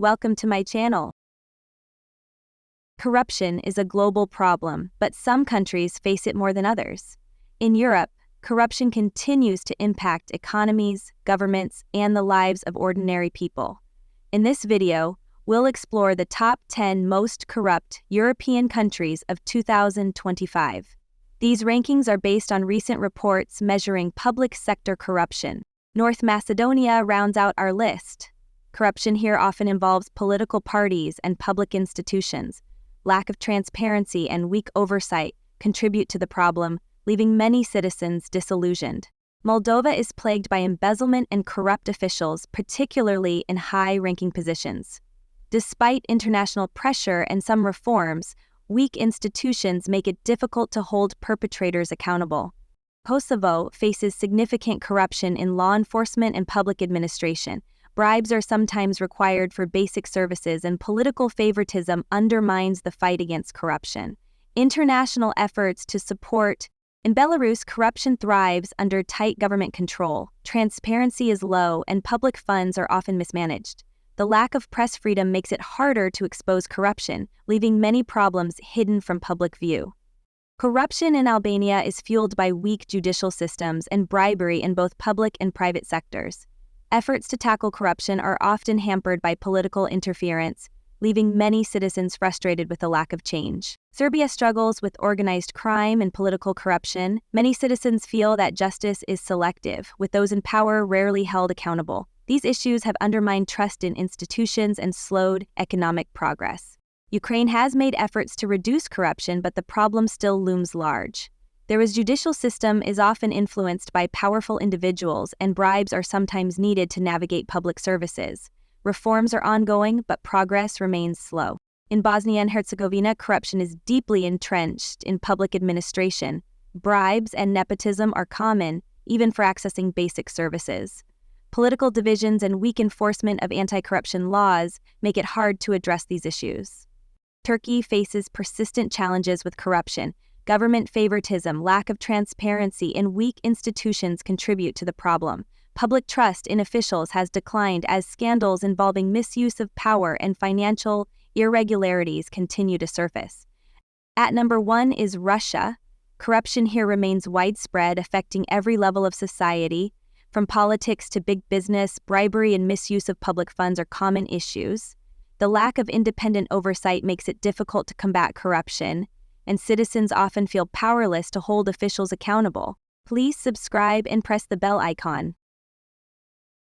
Welcome to my channel. Corruption is a global problem, but some countries face it more than others. In Europe, corruption continues to impact economies, governments, and the lives of ordinary people. In this video, we'll explore the top 10 most corrupt European countries of 2025. These rankings are based on recent reports measuring public sector corruption. North Macedonia rounds out our list. Corruption here often involves political parties and public institutions. Lack of transparency and weak oversight contribute to the problem, leaving many citizens disillusioned. Moldova is plagued by embezzlement and corrupt officials, particularly in high-ranking positions. Despite international pressure and some reforms, weak institutions make it difficult to hold perpetrators accountable. Kosovo faces significant corruption in law enforcement and public administration. Bribes are sometimes required for basic services, and political favoritism undermines the fight against corruption. International efforts to support. In Belarus, corruption thrives under tight government control. Transparency is low, and public funds are often mismanaged. The lack of press freedom makes it harder to expose corruption, leaving many problems hidden from public view. Corruption in Albania is fueled by weak judicial systems and bribery in both public and private sectors. Efforts to tackle corruption are often hampered by political interference, leaving many citizens frustrated with the lack of change. Serbia struggles with organized crime and political corruption. Many citizens feel that justice is selective, with those in power rarely held accountable. These issues have undermined trust in institutions and slowed economic progress. Ukraine has made efforts to reduce corruption, but the problem still looms large. Their judicial system is often influenced by powerful individuals, and bribes are sometimes needed to navigate public services. Reforms are ongoing, but progress remains slow. In Bosnia and Herzegovina, corruption is deeply entrenched in public administration. Bribes and nepotism are common, even for accessing basic services. Political divisions and weak enforcement of anti-corruption laws make it hard to address these issues. Turkey faces persistent challenges with corruption. Government favoritism, lack of transparency, and weak institutions contribute to the problem. Public trust in officials has declined as scandals involving misuse of power and financial irregularities continue to surface. At number 1 is Russia. Corruption here remains widespread, affecting every level of society. From politics to big business, bribery and misuse of public funds are common issues. The lack of independent oversight makes it difficult to combat corruption, and citizens often feel powerless to hold officials accountable. Please subscribe and press the bell icon.